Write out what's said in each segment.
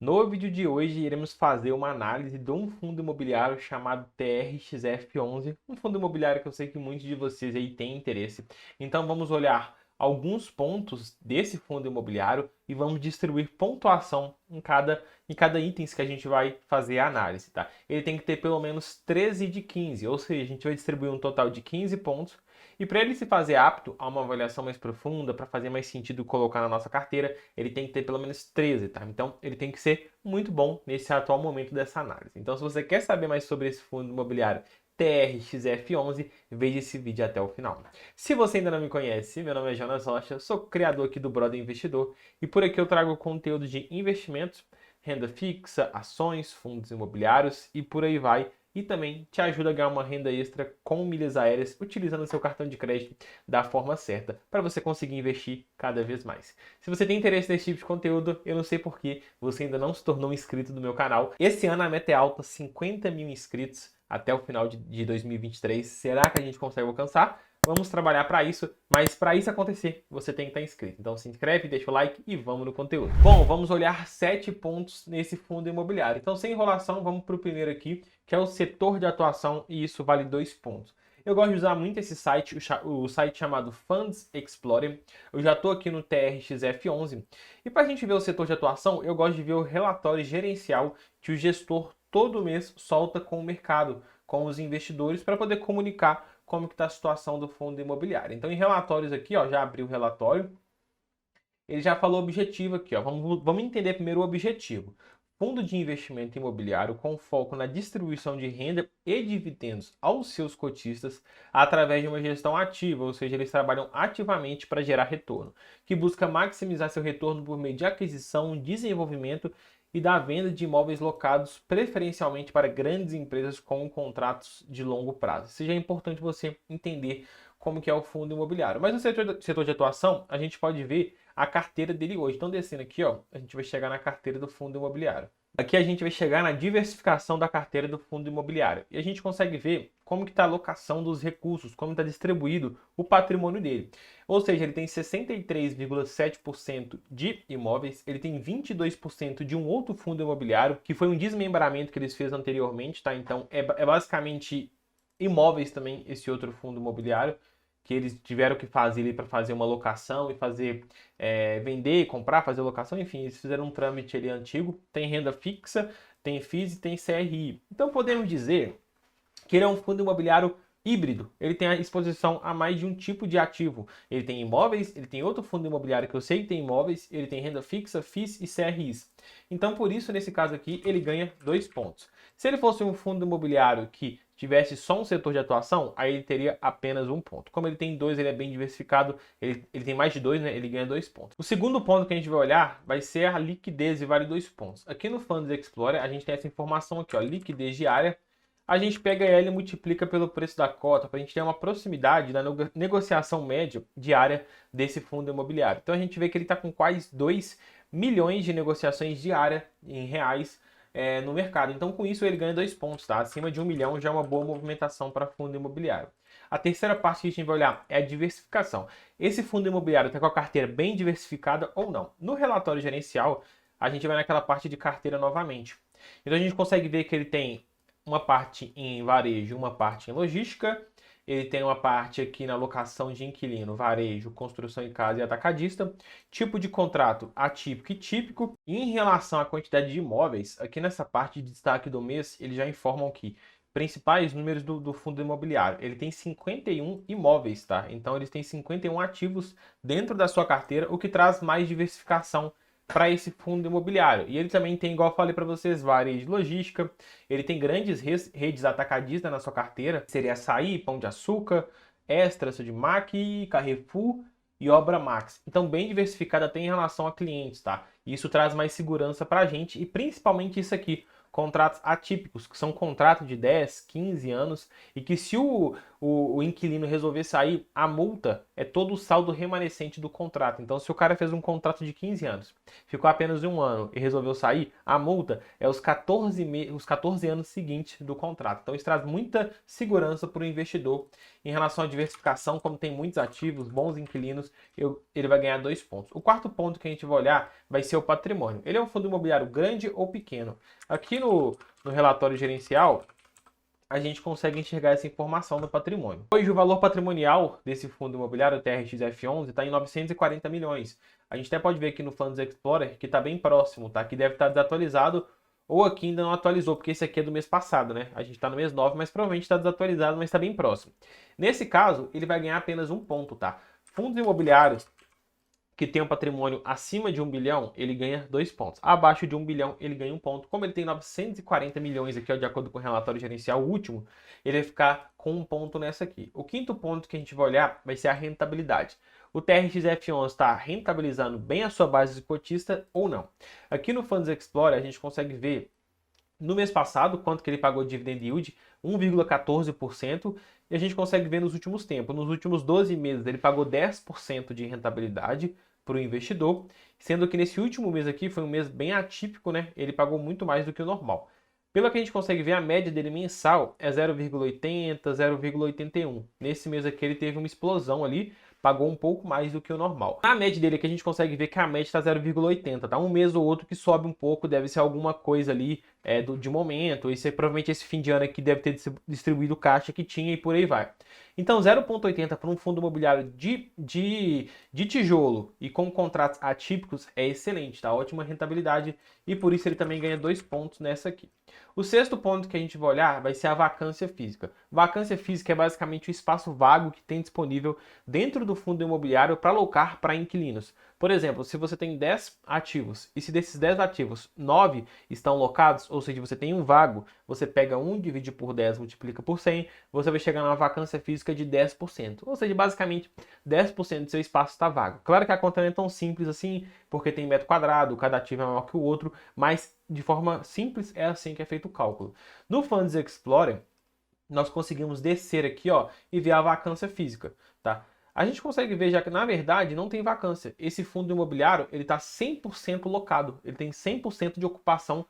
No vídeo de hoje, iremos fazer uma análise de um fundo imobiliário chamado TRXF11, um fundo imobiliário que eu sei que muitos de vocês aí têm interesse. Então vamos olhar alguns pontos desse fundo imobiliário e vamos distribuir pontuação em cada item que a gente vai fazer a análise, tá? Ele tem que ter pelo menos 13 de 15, ou seja, a gente vai distribuir um total de 15 pontos. E para ele se fazer apto a uma avaliação mais profunda, para fazer mais sentido colocar na nossa carteira, ele tem que ter pelo menos 13, tá? Então, ele tem que ser muito bom nesse atual momento dessa análise. Então, se você quer saber mais sobre esse fundo imobiliário TRXF11, veja esse vídeo até o final. Se você ainda não me conhece, meu nome é Jonas Rocha, sou criador aqui do Brother Investidor e por aqui eu trago conteúdo de investimentos, renda fixa, ações, fundos imobiliários e por aí vai. E também te ajuda a ganhar uma renda extra com milhas aéreas utilizando seu cartão de crédito da forma certa para você conseguir investir cada vez mais. Se você tem interesse nesse tipo de conteúdo, eu não sei por que você ainda não se tornou um inscrito do meu canal. Esse ano a meta é alta, 50 mil inscritos até o final de 2023. Será que a gente consegue alcançar? Vamos trabalhar para isso, mas para isso acontecer, você tem que estar inscrito. Então se inscreve, deixa o like e vamos no conteúdo. Bom, vamos olhar 7 pontos nesse fundo imobiliário. Então sem enrolação, vamos para o primeiro aqui, que é o setor de atuação, e isso vale 2 pontos. Eu gosto de usar muito esse site, o site chamado Funds Explorer. Eu já estou aqui no TRXF11. E para a gente ver o setor de atuação, eu gosto de ver o relatório gerencial que o gestor todo mês solta com o mercado, com os investidores, para poder comunicar como que está a situação do fundo imobiliário. Então, em relatórios aqui, ó, já abri o relatório. Ele já falou o objetivo aqui, ó. Vamos entender primeiro o objetivo. Fundo de investimento imobiliário com foco na distribuição de renda e dividendos aos seus cotistas através de uma gestão ativa, ou seja, eles trabalham ativamente para gerar retorno, que busca maximizar seu retorno por meio de aquisição, desenvolvimento e da venda de imóveis locados preferencialmente para grandes empresas com contratos de longo prazo. Isso já é importante você entender como que é o fundo imobiliário. Mas no setor de atuação, a gente pode ver a carteira dele hoje. Então, descendo aqui, ó, a gente vai chegar na carteira do fundo imobiliário. Aqui a gente vai chegar na diversificação da carteira do fundo imobiliário. E a gente consegue ver como que está a alocação dos recursos, como está distribuído o patrimônio dele. Ou seja, ele tem 63,7% de imóveis, ele tem 22% de um outro fundo imobiliário, que foi um desmembramento que eles fez anteriormente, tá? Então, é basicamente imóveis também esse outro fundo imobiliário que eles tiveram que fazer ali para fazer uma locação e fazer vender, comprar, fazer locação, enfim, eles fizeram um trâmite ali antigo. Tem renda fixa, tem FIIs e tem CRI. Então podemos dizer que ele é um fundo imobiliário híbrido. Ele tem a exposição a mais de um tipo de ativo. Ele tem imóveis, ele tem outro fundo imobiliário que eu sei que tem imóveis, ele tem renda fixa, FIIs e CRIs. Então, por isso, nesse caso aqui, ele ganha 2 pontos. Se ele fosse um fundo imobiliário que tivesse só um setor de atuação, aí ele teria apenas 1 ponto. Como ele tem 2, ele é bem diversificado, ele tem mais de 2, né? Ele ganha 2 pontos. O segundo ponto que a gente vai olhar vai ser a liquidez e vale 2 pontos. Aqui no Funds Explorer, a gente tem essa informação aqui, ó, liquidez diária. A gente pega ela e multiplica pelo preço da cota para a gente ter uma proximidade da negociação média diária desse fundo imobiliário. Então a gente vê que ele está com quase 2 milhões de negociações diárias em reais no mercado. Então com isso ele ganha 2 pontos, tá? Acima de 1 milhão já é uma boa movimentação para fundo imobiliário. A terceira parte que a gente vai olhar é a diversificação. Esse fundo imobiliário está com a carteira bem diversificada ou não? No relatório gerencial, a gente vai naquela parte de carteira novamente. Então a gente consegue ver que ele tem uma parte em varejo, uma parte em logística. Ele tem uma parte aqui na locação de inquilino, varejo, construção em casa e atacadista. Tipo de contrato atípico e típico. E em relação à quantidade de imóveis, aqui nessa parte de destaque do mês, eles já informam que principais números do fundo imobiliário. Ele tem 51 imóveis, tá? Então eles têm 51 ativos dentro da sua carteira, o que traz mais diversificação para esse fundo imobiliário. E ele também tem, igual eu falei para vocês, varejo de logística. Ele tem grandes redes atacadistas na sua carteira. Seria Açaí, Pão de Açúcar, Extra, Sodimac, Carrefour e Obra Max. Então, bem diversificada até em relação a clientes, tá? E isso traz mais segurança para a gente e principalmente isso aqui, contratos atípicos, que são contratos de 10, 15 anos e que se o inquilino resolver sair, a multa é todo o saldo remanescente do contrato. Então, se o cara fez um contrato de 15 anos, ficou apenas 1 ano e resolveu sair, a multa é os 14 anos seguintes do contrato. Então, isso traz muita segurança para o investidor Em relação à diversificação, como tem muitos ativos, bons inquilinos, ele vai ganhar 2 pontos. O quarto ponto que a gente vai olhar vai ser o patrimônio. Ele é um fundo imobiliário grande ou pequeno? Aqui no relatório gerencial, a gente consegue enxergar essa informação no patrimônio. Hoje, o valor patrimonial desse fundo imobiliário, o TRXF11, está em 940 milhões. A gente até pode ver aqui no Funds Explorer que está bem próximo, tá? Que deve estar desatualizado ou aqui ainda não atualizou, porque esse aqui é do mês passado, né? A gente está no mês 9, mas provavelmente está desatualizado, mas está bem próximo. Nesse caso, ele vai ganhar apenas 1 ponto, tá? Fundos imobiliários que tem um patrimônio acima de 1 bilhão, ele ganha 2 pontos. Abaixo de 1 bilhão, ele ganha 1 ponto. Como ele tem 940 milhões aqui, ó, de acordo com o relatório gerencial último, ele vai ficar com 1 ponto nessa aqui. O quinto ponto que a gente vai olhar vai ser a rentabilidade. O TRXF11 está rentabilizando bem a sua base de cotista ou não? Aqui no Funds Explorer, a gente consegue ver no mês passado quanto que ele pagou de dividend yield, 1,14%, e a gente consegue ver nos últimos tempos. Nos últimos 12 meses, ele pagou 10% de rentabilidade para o investidor, sendo que nesse último mês aqui foi um mês bem atípico, né? Ele pagou muito mais do que o normal. Pelo que a gente consegue ver, a média dele mensal é 0,80, 0,81. Nesse mês aqui ele teve uma explosão ali, pagou um pouco mais do que o normal. Na média dele aqui a gente consegue ver que a média está 0,80, tá? Um mês ou outro que sobe um pouco, deve ser alguma coisa ali de momento. Provavelmente esse fim de ano aqui deve ter distribuído caixa que tinha e por aí vai. Então 0,80 para um fundo imobiliário de tijolo e com contratos atípicos é excelente, tá? Ótima rentabilidade e por isso ele também ganha 2 pontos nessa aqui. O sexto ponto que a gente vai olhar vai ser a vacância física. Vacância física é basicamente o espaço vago que tem disponível dentro do fundo imobiliário para alocar para inquilinos. Por exemplo, se você tem 10 ativos e se desses 10 ativos, 9 estão locados, ou seja, você tem um vago, você pega 1, divide por 10, multiplica por 100, você vai chegar numa vacância física de 10%. Ou seja, basicamente 10% do seu espaço está vago. Claro que a conta não é tão simples assim, porque tem metro quadrado, cada ativo é maior que o outro, mas de forma simples é assim que é feito o cálculo. No Funds Explorer, nós conseguimos descer aqui, ó, e ver a vacância física, tá? A gente consegue ver já que, na verdade, não tem vacância. Esse fundo imobiliário, ele está 100% locado. Ele tem 100% de ocupação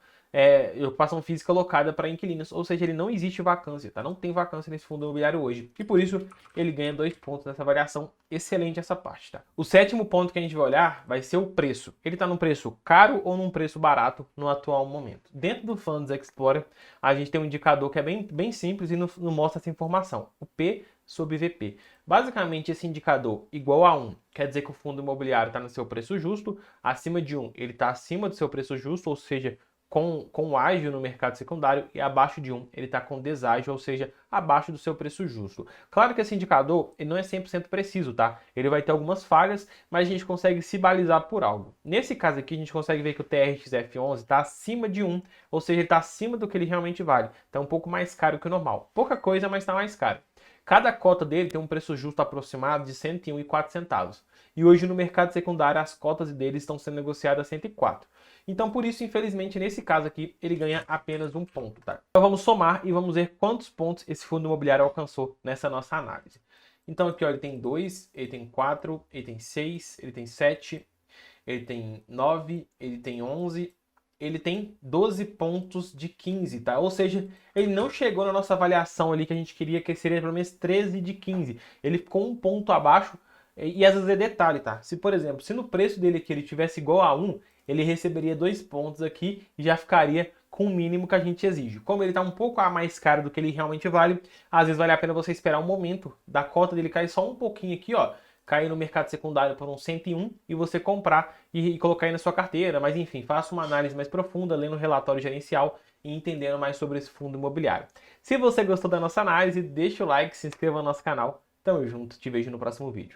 física locada para inquilinos. Ou seja, ele não existe vacância, tá? Não tem vacância nesse fundo imobiliário hoje. E por isso, ele ganha 2 pontos nessa variação. Excelente essa parte, tá? O sétimo ponto que a gente vai olhar vai ser o preço. Ele está num preço caro ou num preço barato no atual momento? Dentro do Funds Explorer, a gente tem um indicador que é bem simples e não mostra essa informação. O P sobre VP. Basicamente, esse indicador igual a 1 quer dizer que o fundo imobiliário está no seu preço justo, acima de 1 ele está acima do seu preço justo, ou seja, com ágio no mercado secundário, e abaixo de 1 ele está com deságio, ou seja, abaixo do seu preço justo. Claro que esse indicador ele não é 100% preciso, tá? Ele vai ter algumas falhas, mas a gente consegue se balizar por algo. Nesse caso aqui, a gente consegue ver que o TRXF11 está acima de 1, ou seja, ele está acima do que ele realmente vale. Está um pouco mais caro que o normal. Pouca coisa, mas está mais caro. Cada cota dele tem um preço justo aproximado de R$ 101,04. E hoje no mercado secundário as cotas dele estão sendo negociadas a 104. Então por isso, infelizmente, nesse caso aqui, ele ganha apenas 1 ponto, tá? Então vamos somar e vamos ver quantos pontos esse fundo imobiliário alcançou nessa nossa análise. Então aqui, ó, ele tem 2, ele tem 4, ele tem 6, ele tem 7, ele tem 9, ele tem 11, ele tem 12 pontos de 15, tá? Ou seja, ele não chegou na nossa avaliação ali que a gente queria, que seria pelo menos 13 de 15. Ele ficou 1 ponto abaixo e às vezes é detalhe, tá? Se, por exemplo, se no preço dele aqui ele tivesse igual a 1, ele receberia 2 pontos aqui e já ficaria com o mínimo que a gente exige. Como ele está um pouco a mais caro do que ele realmente vale, às vezes vale a pena você esperar um momento da cota dele cair só um pouquinho aqui, ó, cair no mercado secundário por uns 101 e você comprar e colocar aí na sua carteira. Mas enfim, faça uma análise mais profunda, lendo o relatório gerencial e entendendo mais sobre esse fundo imobiliário. Se você gostou da nossa análise, deixa o like, se inscreva no nosso canal. Tamo junto, te vejo no próximo vídeo.